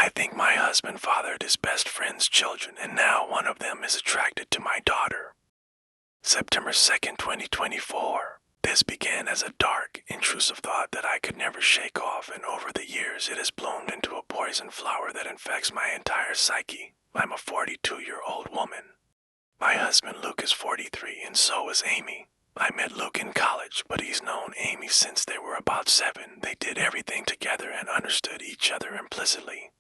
I think my husband fathered his best friend's children, and now one of them is attracted to my daughter. September 2nd, 2024. This began as a dark, intrusive thought that I could never shake off, and over the years it has bloomed into a poison flower that infects my entire psyche. I'm a 42-year-old woman. My husband Luke is 43, and so is Amy. I met Luke in college, but he's known Amy since they were about 7. They did everything together and understood each other implicitly.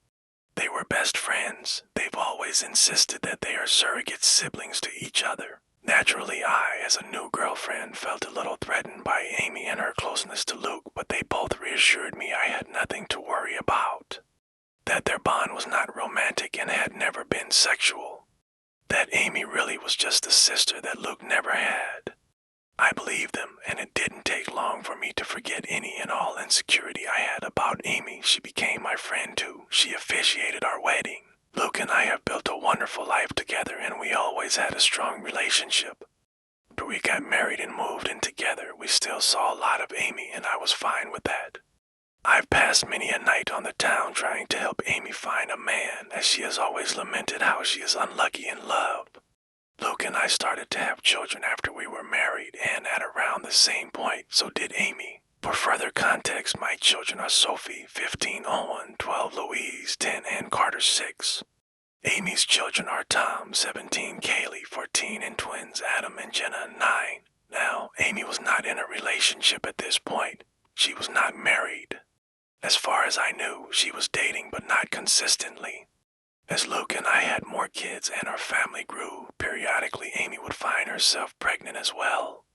They were best friends. They've always insisted that they are surrogate siblings to each other. Naturally, I, as a new girlfriend, felt a little threatened by Amy and her closeness to Luke, but they both reassured me I had nothing to worry about. That their bond was not romantic and had never been sexual. That Amy really was just the sister that Luke never had. I believed them, and it didn't take long for me to forget any and all insecurity I had about Amy. She became my friend too. She officiated our wedding. Luke and I have built a wonderful life together, and we always had a strong relationship. After we got married and moved in together, we still saw a lot of Amy, and I was fine with that. I've passed many a night on the town trying to help Amy find a man, as she has always lamented how she is unlucky in love. Luke and I started to have children after we were married, and at around the same point, so did Amy. For further context, my children are Sophie, 15, Owen, 12, Louise, 10, and Carter, 6. Amy's children are Tom, 17, Kaylee, 14, and twins Adam and Jenna, 9. Now, Amy was not in a relationship at this point. She was not married. As far as I knew, she was dating, but not consistently. As Luke and I had more kids and our family grew, periodically Amy would find herself pregnant as well.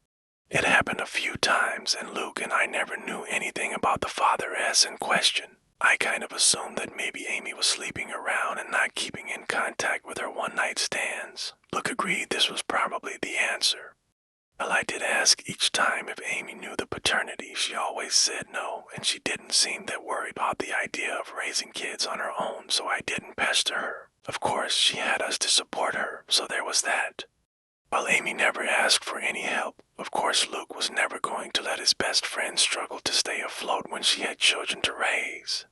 It happened a few times, and Luke and I never knew anything about the father-S in question. I kind of assumed that maybe Amy was sleeping around and not keeping in contact with her one-night stands. Luke agreed this was probably the answer. Well, I did ask each time if Amy knew the paternity. She always said no, and she didn't seem that worried about the idea of raising kids on her own, so I didn't pester her. Of course, she had us to support her, so there was that. While Amy never asked for any help, of course Luke was never going to let his best friend struggle to stay afloat when she had children to raise.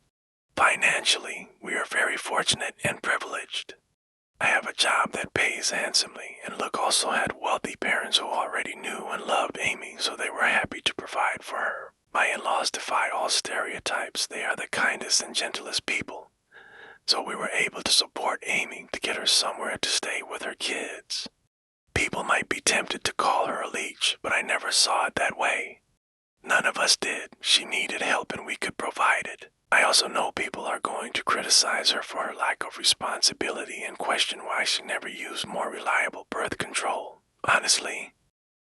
Financially, we are very fortunate and privileged. I have a job that pays handsomely, and Luke also had wealthy parents who already knew and loved Amy, so they were happy to provide for her. My in-laws defy all stereotypes. They are the kindest and gentlest people. So we were able to support Amy to get her somewhere to stay with her kids. People might be tempted to call her a leech, but I never saw it that way. None of us did. She needed help and we could provide it. I also know people are going to criticize her for her lack of responsibility and question why she never used more reliable birth control. Honestly,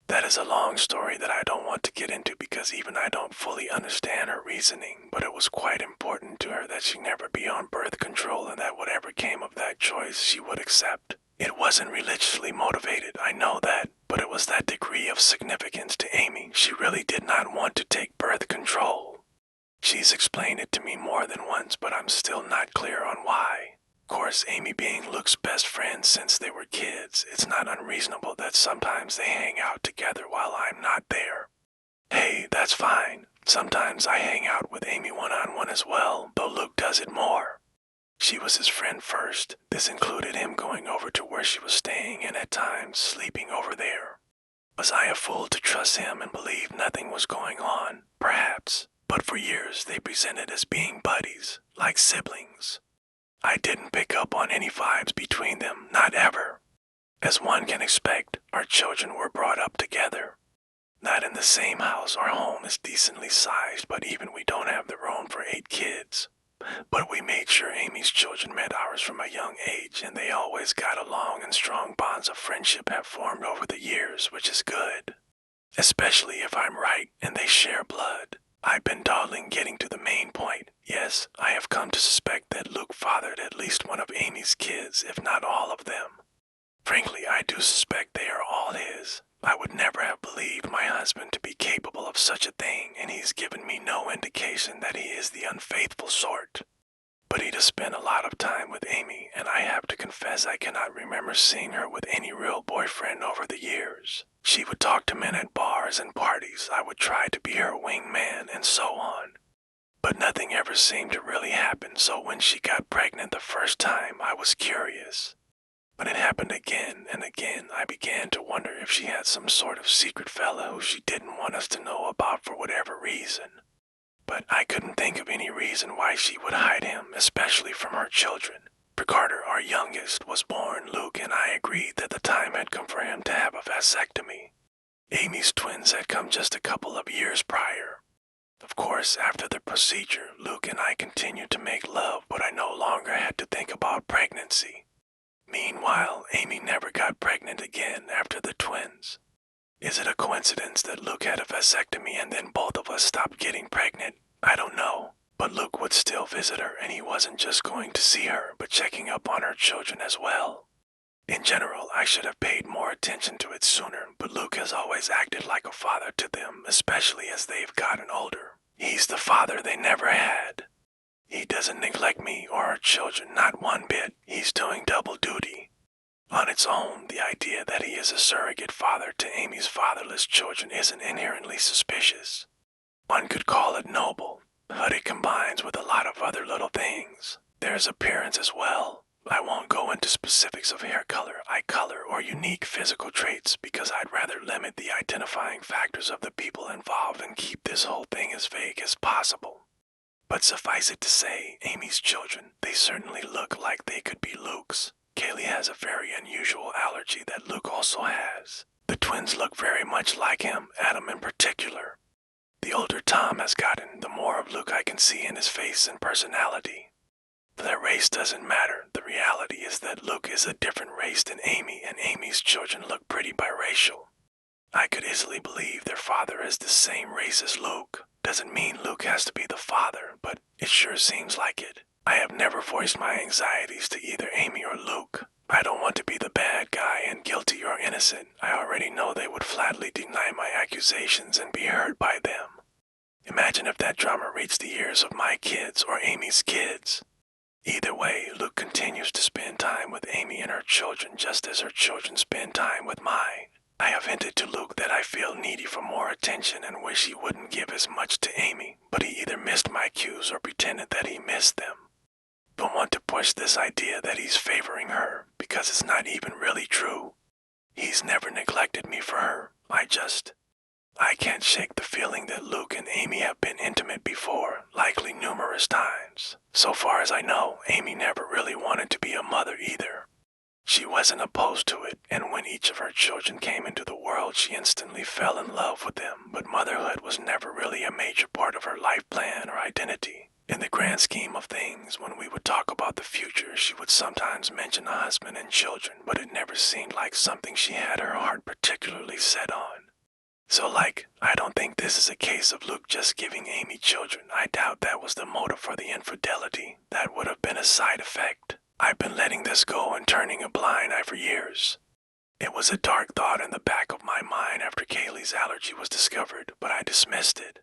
that is a long story that I don't want to get into because even I don't fully understand her reasoning, but it was quite important to her that she never be on birth control and that whatever came of that choice she would accept. It wasn't religiously motivated, I know that, but it was that degree of significance to Amy. She really did not want to take birth control. She's explained it to me more than once, but I'm still not clear on why. Of course, Amy being Luke's best friend since they were kids, it's not unreasonable that sometimes they hang out together while I'm not there. Hey, that's fine. Sometimes I hang out with Amy one-on-one as well, though Luke does it more. She was his friend first. This included him going over to where she was staying and at times sleeping over there. Was I a fool to trust him and believe nothing was going on? Perhaps. But for years they presented as being buddies, like siblings. I didn't pick up on any vibes between them, not ever. As one can expect, our children were brought up together. Not in the same house. Our home is decently sized, but even we don't have the room for 8 kids. But we made sure Amy's children met ours from a young age, and they always got along, and strong bonds of friendship have formed over the years, which is good. Especially if I'm right and they share blood. I've been dawdling getting to the main point. Yes, I have come to suspect that Luke fathered at least one of Amy's kids, if not all of them. Frankly, I do suspect they are all his. I would never have believed my husband to be capable of such a thing, and he's given me no indication that he is the unfaithful sort. But he does spend a lot of time with Amy, and I have to confess I cannot remember seeing her with any real boyfriend over the years. She would talk to men at bars and parties. I would try to be her wingman, and so on. But nothing ever seemed to really happen, so when she got pregnant the first time, I was curious. When it happened again and again, I began to wonder if she had some sort of secret fella who she didn't want us to know about for whatever reason. But I couldn't think of any reason why she would hide him, especially from her children. Carter, our youngest, was born. Luke and I agreed that the time had come for him to have a vasectomy. Amy's twins had come just a couple of years prior. Of course, after the procedure, Luke and I continued to make love, but I no longer had to think about pregnancy. Meanwhile, Amy never got pregnant again after the twins. Is it a coincidence that Luke had a vasectomy and then both of us stopped getting pregnant? I don't know, but Luke would still visit her, and he wasn't just going to see her, but checking up on her children as well. In general, I should have paid more attention to it sooner, but Luke has always acted like a father to them, especially as they've gotten older. He's the father they never had. He doesn't neglect me or our children, not one bit. He's doing double duty. On its own, the idea that he is a surrogate father to Amy's fatherless children isn't inherently suspicious. One could call it noble, but it combines with a lot of other little things. There's appearance as well. I won't go into specifics of hair color, eye color, or unique physical traits because I'd rather limit the identifying factors of the people involved and keep this whole thing as vague as possible. But suffice it to say, Amy's children, they certainly look like they could be Luke's. Kaylee has a very unusual allergy that Luke also has. The twins look very much like him, Adam in particular. The older Tom has gotten, the more of Luke I can see in his face and personality. Their race doesn't matter. The reality is that Luke is a different race than Amy, and Amy's children look pretty biracial. I could easily believe their father is the same race as Luke. Doesn't mean Luke has to be the father, but it sure seems like it. I have never voiced my anxieties to either Amy or Luke. I don't want to be the bad guy and guilty or innocent. I already know they would flatly deny my accusations and be hurt by them. Imagine if that drama reached the ears of my kids or Amy's kids. Either way, Luke continues to spend time with Amy and her children just as her children spend time with mine. I have hinted to Luke that I feel needy for more attention and wish he wouldn't give as much to Amy, but he either missed my cues or pretended that he missed them. Don't want to push this idea that he's favoring her, because it's not even really true. He's never neglected me for her. I can't shake the feeling that Luke and Amy have been intimate before, likely numerous times. So far as I know, Amy never really wanted to be a mother either. She wasn't opposed to it, and when each of her children came into the world, she instantly fell in love with them, but motherhood was never really a major part of her life plan or identity. In the grand scheme of things, when we would talk about the future, she would sometimes mention a husband and children, but it never seemed like something she had her heart particularly set on. So I don't think this is a case of Luke just giving Amy children. I doubt that was the motive for the infidelity. That would have been a side effect. I've been letting this go and turning a blind eye for years. It was a dark thought in the back of my mind after Kaylee's allergy was discovered, but I dismissed it.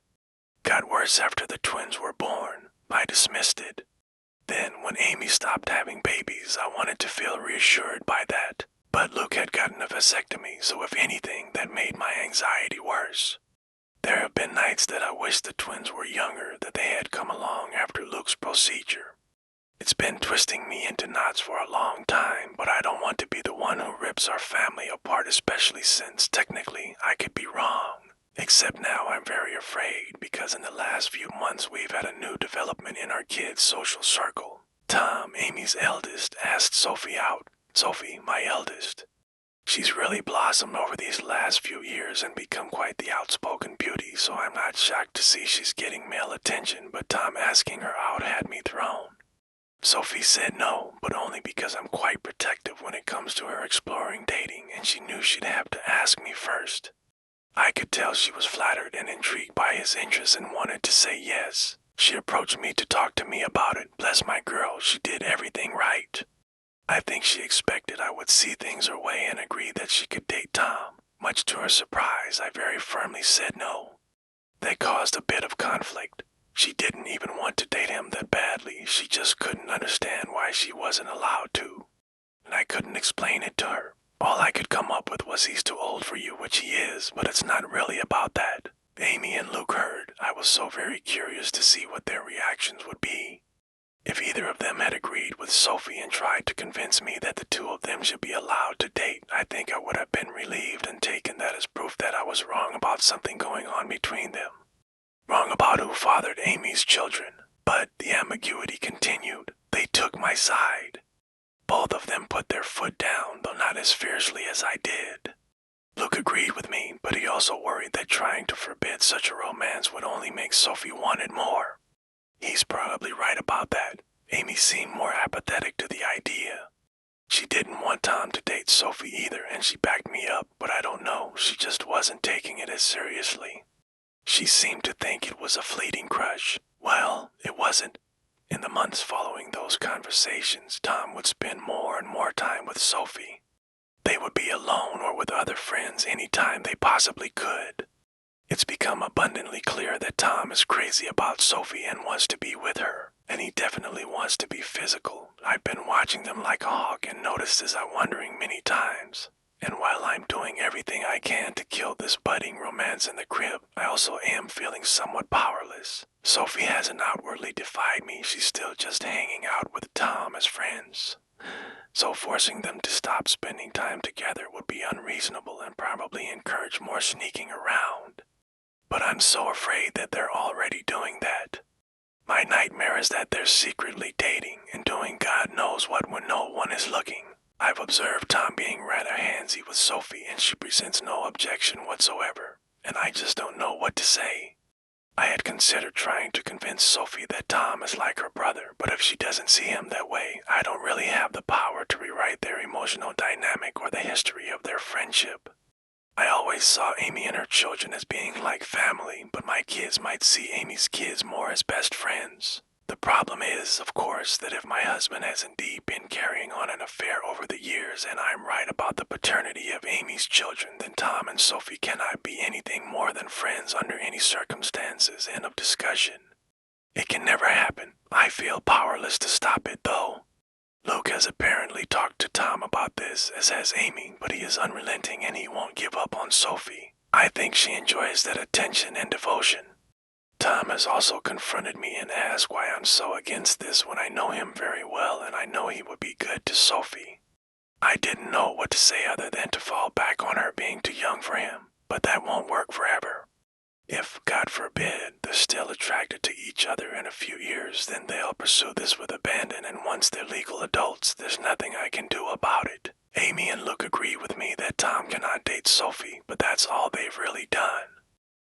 Got worse after the twins were born. I dismissed it. Then, when Amy stopped having babies, I wanted to feel reassured by that. But Luke had gotten a vasectomy, so if anything, that made my anxiety worse. There have been nights that I wish the twins were younger, that they had come along after Luke's procedure. It's been twisting me into knots for a long time, but I don't want to be the one who rips our family apart, especially since, technically, I could be wrong. Except now I'm very afraid, because in the last few months we've had a new development in our kids' social circle. Tom, Amy's eldest, asked Sophie out. Sophie, my eldest. She's really blossomed over these last few years and become quite the outspoken beauty, so I'm not shocked to see she's getting male attention, but Tom asking her out had me thrown. Sophie said no, but only because I'm quite protective when it comes to her exploring dating, and she knew she'd have to ask me first. I could tell she was flattered and intrigued by his interest and wanted to say yes. She approached me to talk to me about it. Bless my girl, she did everything right. I think she expected I would see things her way and agree that she could date Tom. Much to her surprise, I very firmly said no. That caused a bit of conflict. She didn't even want to date him that badly. She just couldn't understand why she wasn't allowed to. And I couldn't explain it to her. All I could come up with was he's too old for you, which he is, but it's not really about that. Amy and Luke heard, I was so very curious to see what their reactions would be. If either of them had agreed with Sophie and tried to convince me that the two of them should be allowed to date, I think I would have been relieved and taken that as proof that I was wrong about something going on between them. Wrong about who fathered Amy's children. But the ambiguity continued. They took my side. Both of them put their foot down, though not as fiercely as I did. Luke agreed with me, but he also worried that trying to forbid such a romance would only make Sophie want it more. He's probably right about that. Amy seemed more apathetic to the idea. She didn't want Tom to date Sophie either, and she backed me up, but I don't know, she just wasn't taking it as seriously. She seemed to think it was a fleeting crush. Well, it wasn't. In the months following those conversations, Tom would spend more and more time with Sophie. They would be alone or with other friends any time they possibly could. It's become abundantly clear that Tom is crazy about Sophie and wants to be with her, and he definitely wants to be physical. I've been watching them like a hawk and noticed this I'm wondering many times. And while I'm doing everything I can to kill this budding romance in the crib, I also am feeling somewhat powerless. Sophie hasn't outwardly defied me, she's still just hanging out with Tom as friends. So forcing them to stop spending time together would be unreasonable and probably encourage more sneaking around. But I'm so afraid that they're already doing that. My nightmare is that they're secretly dating and doing God knows what when no one is looking. I've observed Tom being rather handsy with Sophie and she presents no objection whatsoever, and I just don't know what to say. I had considered trying to convince Sophie that Tom is like her brother, but if she doesn't see him that way, I don't really have the power to rewrite their emotional dynamic or the history of their friendship. I always saw Amy and her children as being like family, but my kids might see Amy's kids more as best friends. The problem is, of course, that if my husband has indeed been carrying on an affair over the years and I'm right about the paternity of Amy's children, then Tom and Sophie cannot be anything more than friends under any circumstances. End of discussion. It can never happen. I feel powerless to stop it, though. Luke has apparently talked to Tom about this, as has Amy, but he is unrelenting and he won't give up on Sophie. I think she enjoys that attention and devotion. Tom has also confronted me and asked why I'm so against this when I know him very well and I know he would be good to Sophie. I didn't know what to say other than to fall back on her being too young for him, but that won't work forever. If, God forbid, they're still attracted to each other in a few years, then they'll pursue this with abandon, and once they're legal adults, there's nothing I can do about it. Amy and Luke agree with me that Tom cannot date Sophie, but that's all they've really done.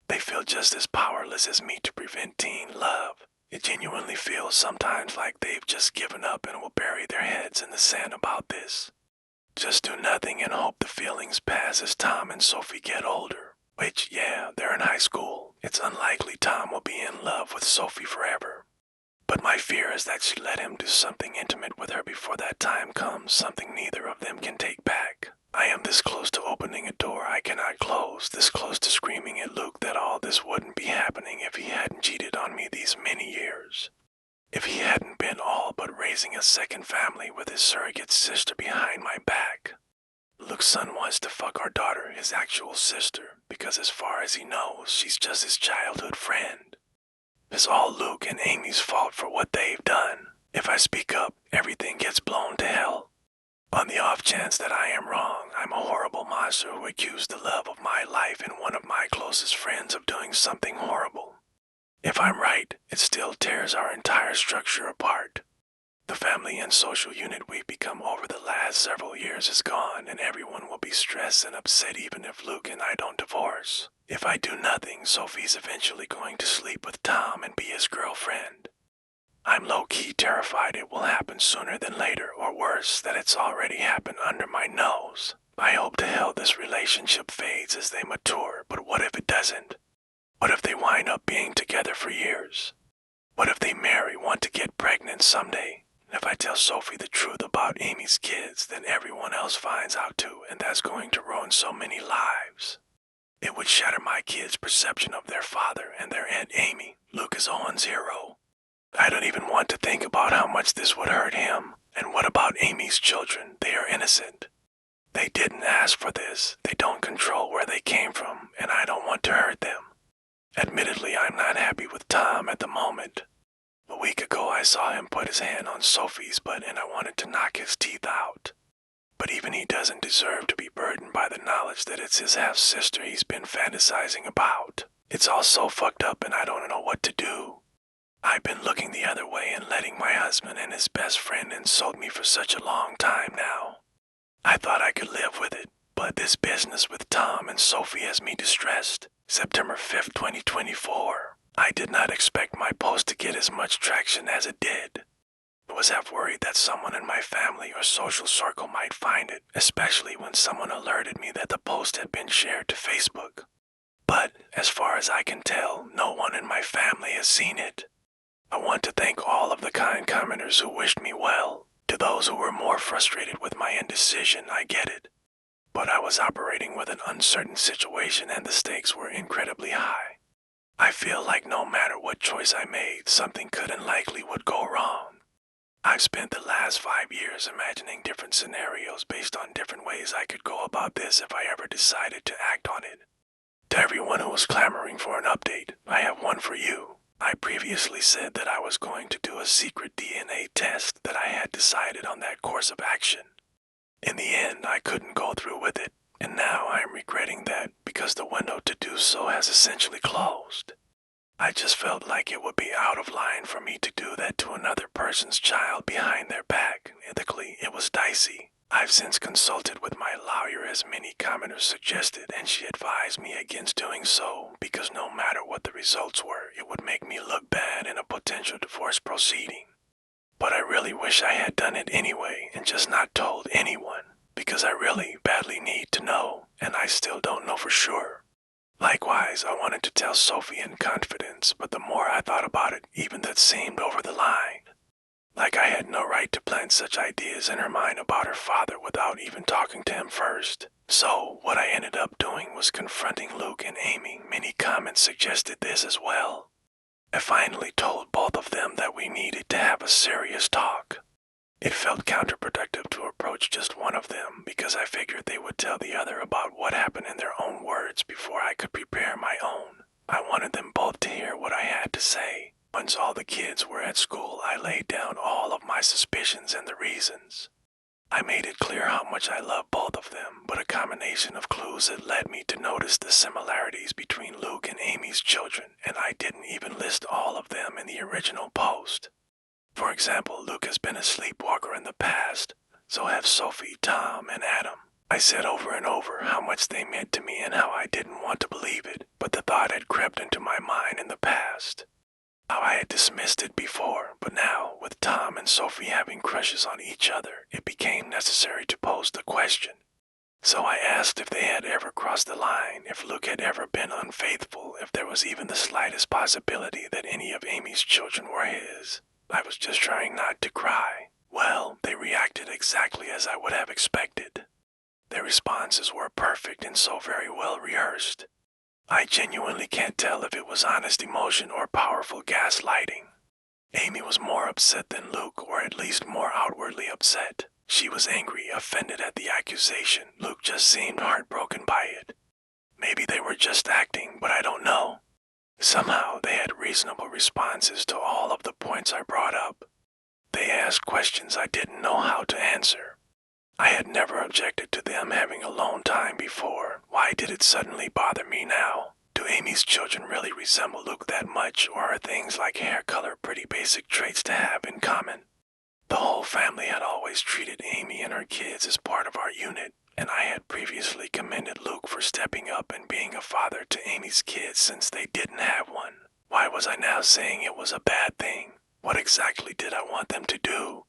They feel just as powerless as me to prevent teen love. It genuinely feels sometimes like they've just given up and will bury their heads in the sand about this. Just do nothing and hope the feelings pass as Tom and Sophie get older. Which, yeah, they're in high school. It's unlikely Tom will be in love with Sophie forever. But my fear is that she let him do something intimate with her before that time comes, something neither of them can take back. I am this close to opening a door I cannot close, this close to screaming at Luke that all this wouldn't be happening if he hadn't cheated on me these many years. If he hadn't been all but raising a second family with his surrogate sister behind my back. Luke's son wants to fuck our daughter, his actual sister, because as far as he knows, she's just his childhood friend. It's all Luke and Amy's fault for what they've done. If I speak up, everything gets blown to hell. On the off chance that I am wrong, I'm a horrible monster who accused the love of my life and one of my closest friends of doing something horrible. If I'm right, it still tears our entire structure apart. The family and social unit we've become over the last several years is gone, and everyone will be stressed and upset even if Luke and I don't divorce. If I do nothing, Sophie's eventually going to sleep with Tom and be his girlfriend. I'm low-key terrified it will happen sooner than later, or worse, that it's already happened under my nose. I hope to hell this relationship fades as they mature, but what if it doesn't? What if they wind up being together for years? What if they marry, want to get pregnant someday? If I tell Sophie the truth about Amy's kids, then everyone else finds out too, and that's going to ruin so many lives. It would shatter my kids' perception of their father and their Aunt Amy. Luke is Owen's hero. I don't even want to think about how much this would hurt him. And what about Amy's children? They are innocent. They didn't ask for this. They don't control where they came from, and I don't want to hurt them. Admittedly, I'm not happy with Tom at the moment. A week ago, I saw him put his hand on Sophie's butt and I wanted to knock his teeth out. But even he doesn't deserve to be burdened by the knowledge that it's his half-sister he's been fantasizing about. It's all so fucked up and I don't know what to do. I've been looking the other way and letting my husband and his best friend insult me for such a long time now. I thought I could live with it, but this business with Tom and Sophie has me distressed. September 5th, 2024. I did not expect my post to get as much traction as it did. I was half worried that someone in my family or social circle might find it, especially when someone alerted me that the post had been shared to Facebook. But, as far as I can tell, no one in my family has seen it. I want to thank all of the kind commenters who wished me well. To those who were more frustrated with my indecision, I get it. But I was operating with an uncertain situation and the stakes were incredibly high. I feel like no matter what choice I made, something could and likely would go wrong. I've spent the last 5 years imagining different scenarios based on different ways I could go about this if I ever decided to act on it. To everyone who was clamoring for an update, I have one for you. I previously said that I was going to do a secret DNA test, that I had decided on that course of action. In the end, I couldn't go through with it, and now I am regretting that because the window to do so has essentially closed. I just felt like it would be out of line for me to do that to another person's child behind their back. Ethically, it was dicey. I've since consulted with my lawyer as many commenters suggested, and she advised me against doing so because no matter what the results were, it would make me look bad in a potential divorce proceeding. But I really wish I had done it anyway and just not told anyone, because I really badly need to know, and I still don't know for sure. Likewise, I wanted to tell Sophie in confidence, but the more I thought about it, even that seemed over the line. Like I had no right to plant such ideas in her mind about her father without even talking to him first. So, what I ended up doing was confronting Luke and Amy. Many comments suggested this as well. I finally told both of them that we needed to have a serious talk. It felt counterproductive to approach just one of them because I figured they would tell the other about what happened in their own words before I could prepare my own. I wanted them both to hear what I had to say. Once all the kids were at school, I laid down all of my suspicions and the reasons. I made it clear how much I loved both of them, but a combination of clues had led me to notice the similarities between Luke and Amy's children, and I didn't even list all of them in the original post. For example, Luke has been a sleepwalker in the past, so have Sophie, Tom, and Adam. I said over and over how much they meant to me and how I didn't want to believe it, but the thought had crept into my mind in the past. How I had dismissed it before, but now, with Tom and Sophie having crushes on each other, it became necessary to pose the question. So I asked if they had ever crossed the line, if Luke had ever been unfaithful, if there was even the slightest possibility that any of Amy's children were his. I was just trying not to cry. Well, they reacted exactly as I would have expected. Their responses were perfect and so very well rehearsed. I genuinely can't tell if it was honest emotion or powerful gaslighting. Amy was more upset than Luke, or at least more outwardly upset. She was angry, offended at the accusation. Luke just seemed heartbroken by it. Maybe they were just acting, but I don't know. Somehow they had reasonable responses to all of the points I brought up. They asked questions I didn't know how to answer. I had never objected to them having alone time before. Why did it suddenly bother me now? Do Amy's children really resemble Luke that much, or are things like hair color pretty basic traits to have in common? The whole family had always treated Amy and her kids as part of our unit, and I had previously commended Luke for stepping up and being a father to Amy's kids since they didn't have one. Why was I now saying it was a bad thing? What exactly did I want them to do?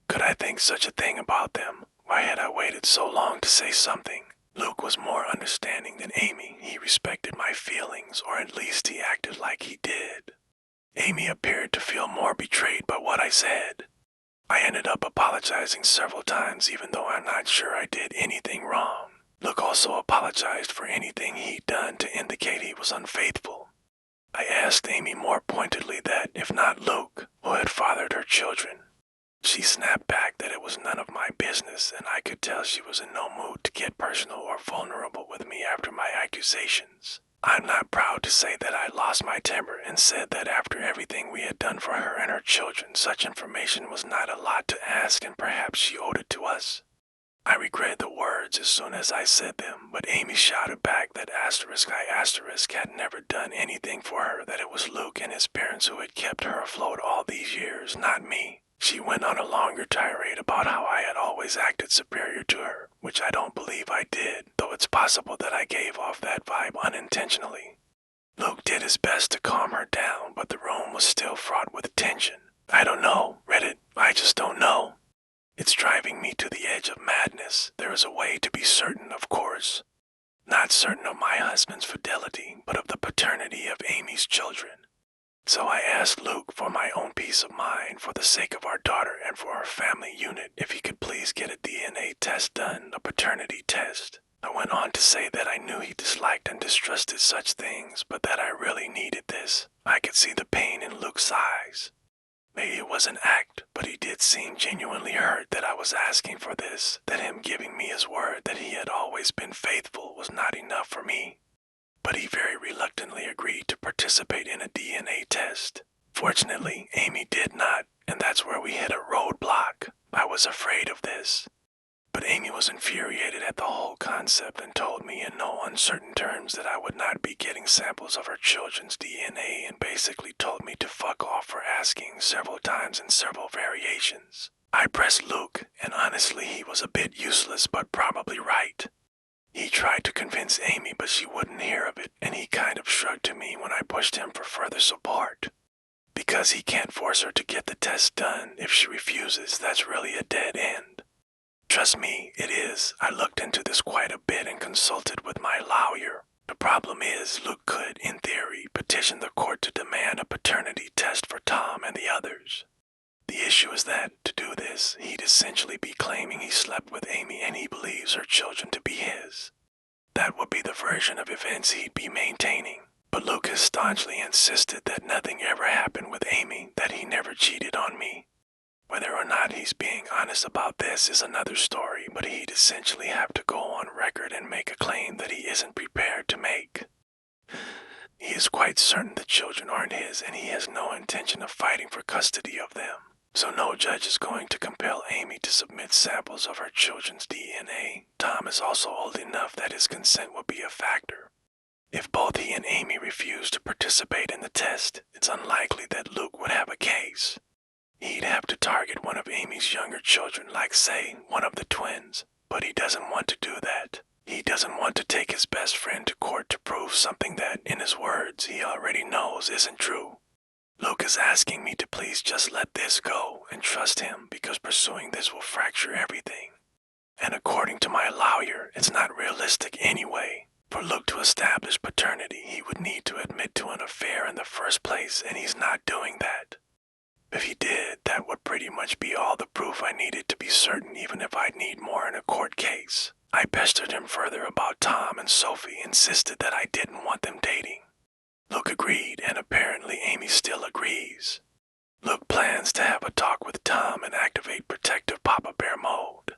Could I think such a thing about them? Why had I waited so long to say something? Luke was more understanding than Amy. He respected my feelings, or at least he acted like he did. Amy appeared to feel more betrayed by what I said. I ended up apologizing several times even though I'm not sure I did anything wrong. Luke also apologized for anything he'd done to indicate he was unfaithful. I asked Amy more pointedly that, if not Luke, who had fathered her children? She snapped back that it was none of my business, and I could tell she was in no mood to get personal or vulnerable with me after my accusations. I'm not proud to say that I lost my temper and said that after everything we had done for her and her children, such information was not a lot to ask and perhaps she owed it to us. I regretted the words as soon as I said them, but Amy shouted back that *I* had never done anything for her, that it was Luke and his parents who had kept her afloat all these years, not me. She went on a longer tirade about how I had always acted superior to her, which I don't believe I did, though it's possible that I gave off that vibe unintentionally. Luke did his best to calm her down, but the room was still fraught with tension. I don't know, Reddit, I just don't know. It's driving me to the edge of madness. There is a way to be certain, of course. Not certain of my husband's fidelity, but of the paternity of Amy's children. So I asked Luke, for my own peace of mind, for the sake of our daughter and for our family unit, if he could please get a DNA test done, a paternity test. I went on to say that I knew he disliked and distrusted such things, but that I really needed this. I could see the pain in Luke's eyes. Maybe it was an act, but he did seem genuinely hurt that I was asking for this, that him giving me his word that he had always been faithful was not enough for me. But he very reluctantly agreed to participate in a DNA test. Fortunately, Amy did not, and that's where we hit a roadblock. I was afraid of this. But Amy was infuriated at the whole concept and told me in no uncertain terms that I would not be getting samples of her children's DNA, and basically told me to fuck off for asking several times in several variations. I pressed Luke, and honestly he was a bit useless but probably right. He tried to convince Amy, but she wouldn't hear of it, and he kind of shrugged to me when I pushed him for further support. Because he can't force her to get the test done. If she refuses, that's really a dead end. Trust me, it is. I looked into this quite a bit and consulted with my lawyer. The problem is, Luke could, in theory, petition the court to demand a paternity test for Tom and the others. The issue is that, to do this, he'd essentially be claiming he slept with Amy and he believes her children to be his. That would be the version of events he'd be maintaining. But Luke has staunchly insisted that nothing ever happened with Amy, that he never cheated on me. Whether or not he's being honest about this is another story, but he'd essentially have to go on record and make a claim that he isn't prepared to make. He is quite certain the children aren't his, and he has no intention of fighting for custody of them. So no judge is going to compel Amy to submit samples of her children's DNA. Tom is also old enough that his consent would be a factor. If both he and Amy refuse to participate in the test, it's unlikely that Luke would have a case. He'd have to target one of Amy's younger children, like, say, one of the twins, but he doesn't want to do that. He doesn't want to take his best friend to court to prove something that, in his words, he already knows isn't true. Luke is asking me to please just let this go and trust him, because pursuing this will fracture everything. And according to my lawyer, it's not realistic anyway. For Luke to establish paternity, he would need to admit to an affair in the first place, and he's not doing that. If he did, that would pretty much be all the proof I needed to be certain, even if I'd need more in a court case. I pestered him further about Tom and Sophie, insisted that I didn't want them dating. Luke agreed, and apparently Amy still agrees. Luke plans to have a talk with Tom and activate protective Papa Bear mode.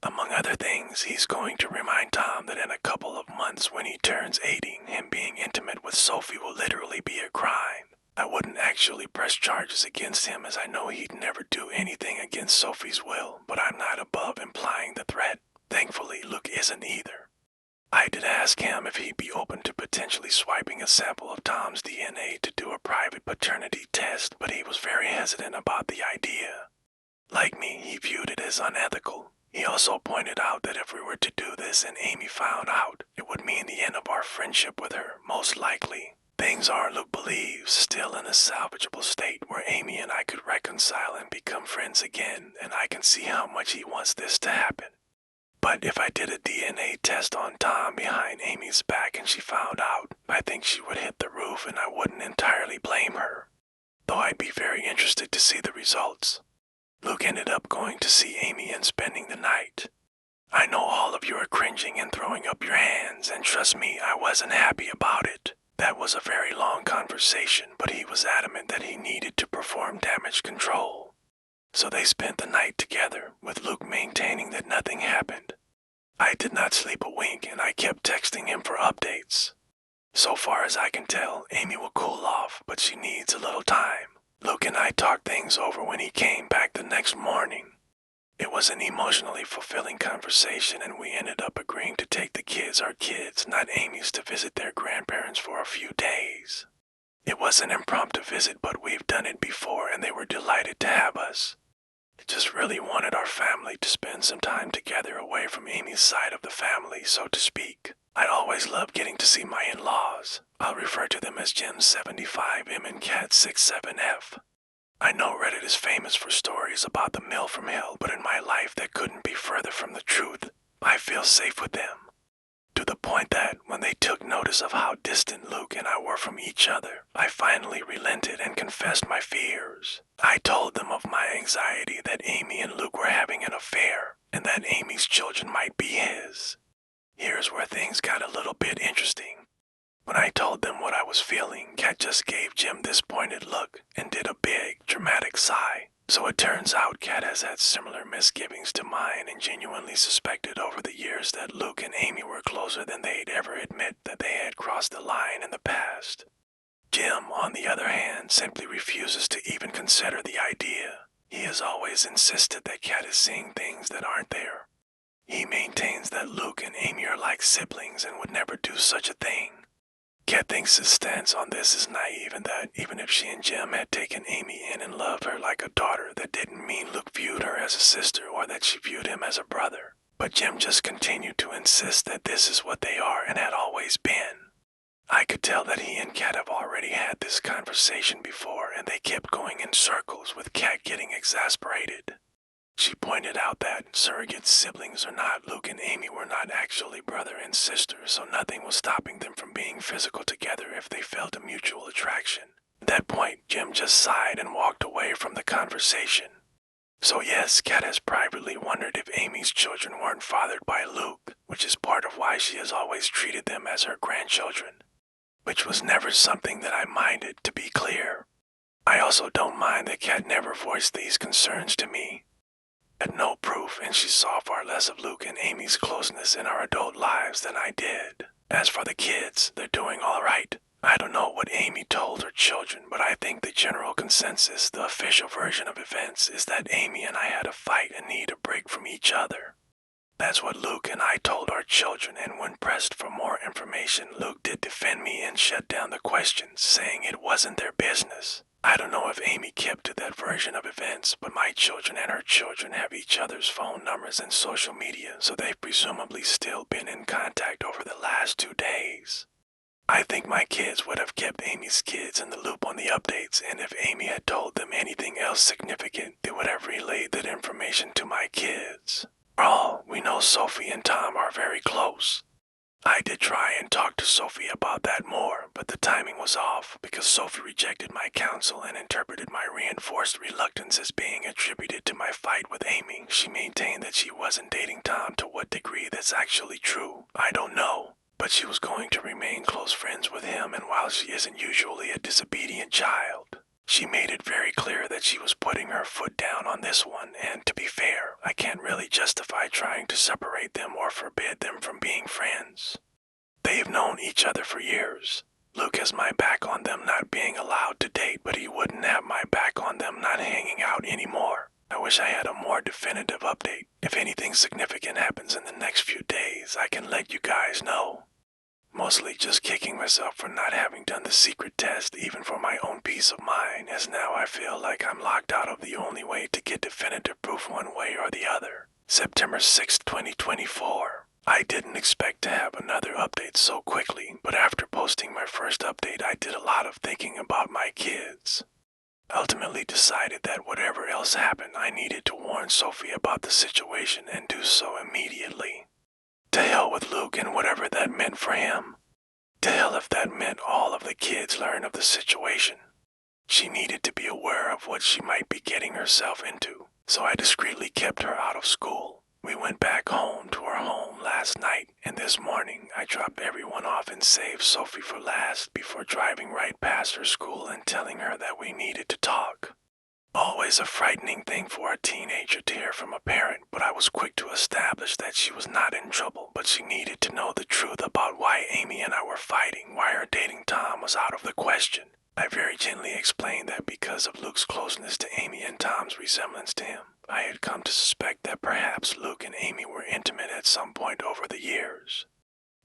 Among other things, he's going to remind Tom that in a couple of months when he turns 18, him being intimate with Sophie will literally be a crime. I wouldn't actually press charges against him, as I know he'd never do anything against Sophie's will, but I'm not above implying the threat. Thankfully, Luke isn't either. I did ask him if he'd be open to potentially swiping a sample of Tom's DNA to do a private paternity test, but he was very hesitant about the idea. Like me, he viewed it as unethical. He also pointed out that if we were to do this and Amy found out, it would mean the end of our friendship with her, most likely. Things are, Luke believes, still in a salvageable state where Amy and I could reconcile and become friends again, and I can see how much he wants this to happen. But if I did a DNA test on Tom behind Amy's back and she found out, I think she would hit the roof, and I wouldn't entirely blame her. Though I'd be very interested to see the results. Luke ended up going to see Amy and spending the night. I know all of you are cringing and throwing up your hands, and trust me, I wasn't happy about it. That was a very long conversation, but he was adamant that he needed to perform damage control. So they spent the night together, with Luke maintaining that nothing happened. I did not sleep a wink, and I kept texting him for updates. So was an emotionally fulfilling conversation, and we ended up agreeing to take our kids, not Amy's, to visit their grandparents for a few days. It was an impromptu visit, but we've done it before, and they were delighted to have us. I just really wanted our family to spend some time together away from Amy's side of the family, so to speak. I always love getting to see my in-laws. I'll refer to them as Jim 75M and Cat 67F. I know Reddit is famous for stories about the mill from hell, but in my life that couldn't be further from the truth. I feel safe with them. To the point that, when they took notice of how distant Luke and I were from each other, I finally relented and confessed my fears. I told them of my anxiety that Amy and Luke were having an affair, and that Amy's children might be his. Here's where things got a little bit interesting. When I told them what I was feeling, Kat just gave Jim this pointed look and did a big, dramatic sigh. So it turns out Kat has had similar misgivings to mine and genuinely suspected over the years that Luke and Amy were closer than they'd ever admit that they had crossed the line in the past. Jim, on the other hand, simply refuses to even consider the idea. He has always insisted that Kat is seeing things that aren't there. He maintains that Luke and Amy are like siblings and would never do such a thing. Kat thinks his stance on this is naive, and that even if she and Jim had taken Amy in and loved her like a daughter, that didn't mean Luke viewed her as a sister or that she viewed him as a brother. But Jim just continued to insist that this is what they are and had always been. I could tell that he and Kat have already had this conversation before, and they kept going in circles, with Kat getting exasperated. She pointed out that surrogate siblings or not, Luke and Amy were not actually brother and sister, so nothing was stopping them from being physical together if they felt a mutual attraction. At that point, Jim just sighed and walked away from the conversation. So yes, Kat has privately wondered if Amy's children weren't fathered by Luke, which is part of why she has always treated them as her grandchildren. Which was never something that I minded, to be clear. I also don't mind that Kat never voiced these concerns to me. Had no proof, and she saw far less of Luke and Amy's closeness in our adult lives than I did. As for the kids, they're doing all right. I don't know what Amy told her children, but I think the general consensus, the official version of events, is that Amy and I had a fight and need a break from each other. That's what Luke and I told our children, and when pressed for more information, Luke did defend me and shut down the questions, saying it wasn't their business. I don't know if Amy kept to that version of events, but my children and her children have each other's phone numbers and social media, so they've presumably still been in contact over the last 2 days. I think my kids would have kept Amy's kids in the loop on the updates, and if Amy had told them anything else significant, they would have relayed that information to my kids. For all we know, Sophie and Tom are very close. I did try and talk to Sophie about that more, but the timing was off because Sophie rejected my counsel and interpreted my reinforced reluctance as being attributed to my fight with Amy. She maintained that she wasn't dating Tom. To what degree that's actually true, I don't know, but she was going to remain close friends with him, and while she isn't usually a disobedient child, she made it very clear that she was putting her foot down on this one, and to be fair, I can't really justify trying to separate them or forbid them from being friends. They've known each other for years. Luke has my back on them not being allowed to date, but he wouldn't have my back on them not hanging out anymore. I wish I had a more definitive update. If anything significant happens in the next few days, I can let you guys know. Mostly just kicking myself for not having done the secret test, even for my own peace of mind, as now I feel like I'm locked out of the only way to get definitive proof one way or the other. September 6, 2024. I didn't expect to have another update so quickly, but after posting my first update, I did a lot of thinking about my kids. Ultimately decided that whatever else happened, I needed to warn Sophie about the situation and do so immediately. To hell with Luke and whatever that meant for him. To hell if that meant all of the kids learn of the situation. She needed to be aware of what she might be getting herself into, so I discreetly kept her out of school. We went back home to our home last night, and this morning I dropped everyone off and saved Sophie for last before driving right past her school and telling her that we needed to talk. Always a frightening thing for a teenager to hear from a parent, but I was quick to establish that she was not in trouble, but she needed to know the truth about why Amy and I were fighting, why her dating Tom was out of the question. I very gently explained that because of Luke's closeness to Amy and Tom's resemblance to him, I had come to suspect that perhaps Luke and Amy were intimate at some point over the years.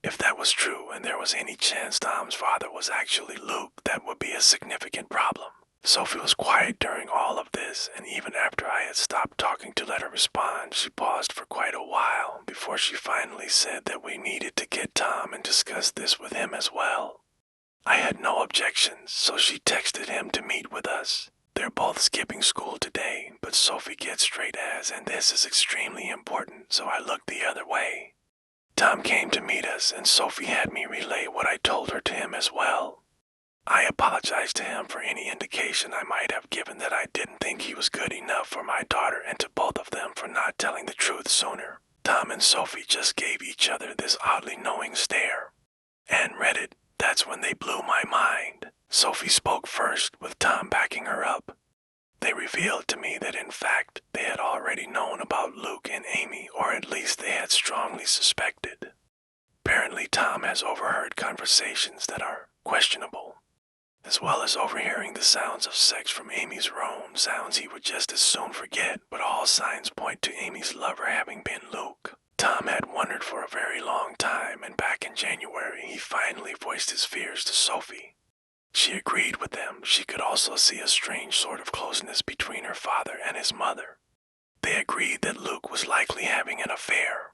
If that was true and there was any chance Tom's father was actually Luke, that would be a significant problem. Sophie was quiet during all of this, and even after I had stopped talking to let her respond, she paused for quite a while before she finally said that we needed to get Tom and discuss this with him as well. I had no objections, so she texted him to meet with us. They're both skipping school today, but Sophie gets straight A's, and this is extremely important, so I looked the other way. Tom came to meet us, and Sophie had me relay what I told her to him as well. I apologized to him for any indication I might have given that I didn't think he was good enough for my daughter, and to both of them for not telling the truth sooner. Tom and Sophie just gave each other this oddly knowing stare. Anne read it. That's when they blew my mind. Sophie spoke first, with Tom backing her up. They revealed to me that in fact they had already known about Luke and Amy, or at least they had strongly suspected. Apparently Tom has overheard conversations that are questionable, as well as overhearing the sounds of sex from Amy's room, sounds he would just as soon forget, but all signs point to Amy's lover having been Luke. Tom had wondered for a very long time, and back in January he finally voiced his fears to Sophie. She agreed with them. She could also see a strange sort of closeness between her father and his mother. They agreed that Luke was likely having an affair.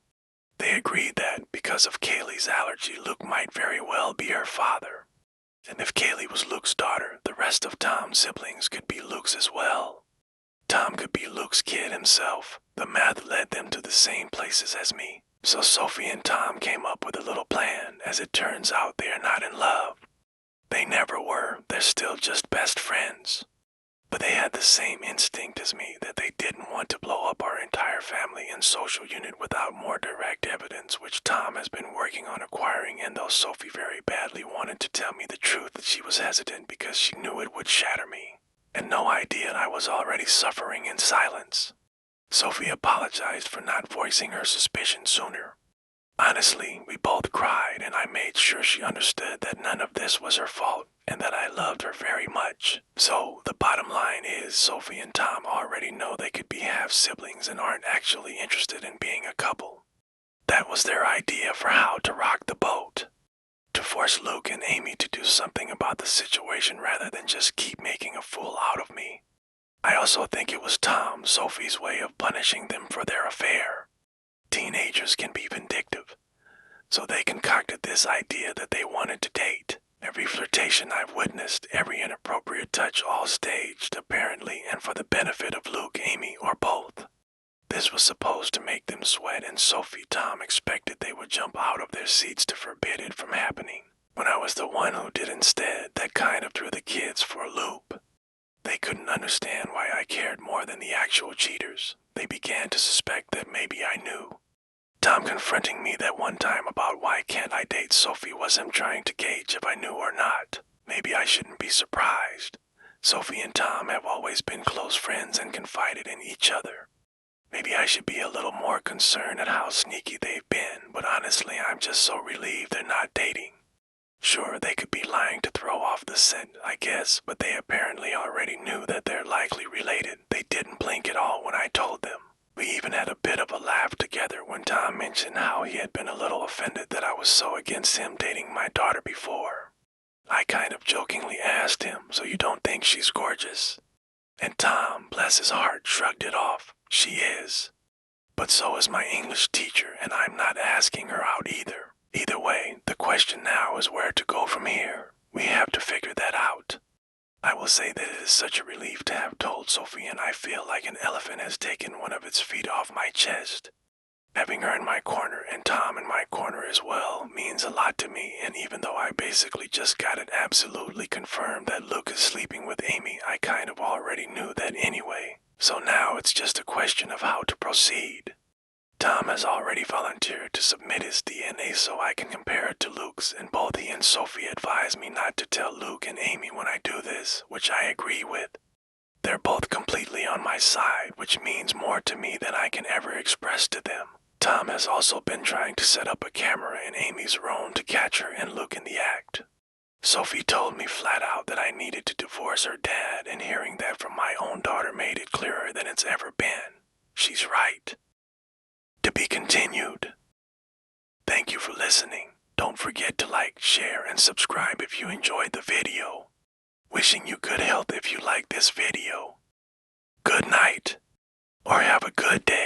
They agreed that, because of Kaylee's allergy, Luke might very well be her father. And if Kaylee was Luke's daughter, the rest of Tom's siblings could be Luke's as well. Tom could be Luke's kid himself. The math led them to the same places as me. So Sophie and Tom came up with a little plan. As it turns out, they are not in love. They never were. They're still just best friends. But they had the same instinct as me, that they didn't want to blow up our entire family and social unit without more direct evidence, which Tom has been working on acquiring, and though Sophie very badly wanted to tell me the truth, she was hesitant because she knew it would shatter me, and no idea I was already suffering in silence. Sophie apologized for not voicing her suspicion sooner. Honestly, we both cried, and I made sure she understood that none of this was her fault, and that I loved her very much. So, the bottom line is, Sophie and Tom already know they could be half-siblings and aren't actually interested in being a couple. That was their idea for how to rock the boat. To force Luke and Amy to do something about the situation rather than just keep making a fool out of me. I also think it was Tom, Sophie's way of punishing them for their affair. Teenagers can be vindictive, so they concocted this idea that they wanted to date. Every flirtation I've witnessed, every inappropriate touch, all staged, apparently, and for the benefit of Luke, Amy, or both. This was supposed to make them sweat, and Sophie, Tom expected they would jump out of their seats to forbid it from happening. When I was the one who did instead, that kind of threw the kids for a loop. They couldn't understand why I cared more than the actual cheaters. They began to suspect that maybe I knew. Tom confronting me that one time about why can't I date Sophie was him trying to gauge if I knew or not. Maybe I shouldn't be surprised. Sophie and Tom have always been close friends and confided in each other. Maybe I should be a little more concerned at how sneaky they've been, but honestly I'm just so relieved they're not dating. Sure, they could be lying to throw off the scent, I guess, but they apparently already knew that they're likely related. They didn't blink at all when I told them. We even had a bit of a laugh together when Tom mentioned how he had been a little offended that I was so against him dating my daughter before. I kind of jokingly asked him, "So you don't think she's gorgeous?" And Tom, bless his heart, shrugged it off. She is. But so is my English teacher, and I'm not asking her out either. Either way, the question now is where to go from here. We have to figure that out. I will say that it is such a relief to have told Sophie, and I feel like an elephant has taken one of its feet off my chest. Having her in my corner and Tom in my corner as well means a lot to me, and even though I basically just got it absolutely confirmed that Luke is sleeping with Amy, I kind of already knew that anyway. So now it's just a question of how to proceed. Tom has already volunteered to submit his DNA so I can compare it to Luke's, and both he and Sophie advise me not to tell Luke and Amy when I do this, which I agree with. They're both completely on my side, which means more to me than I can ever express to them. Tom has also been trying to set up a camera in Amy's room to catch her and Luke in the act. Sophie told me flat out that I needed to divorce her dad, and hearing that from my own daughter made it clearer than it's ever been. She's right. To be continued. Thank you for listening. Don't forget to like, share, and subscribe if you enjoyed the video. Wishing you good health if you like this video. Good night, or have a good day.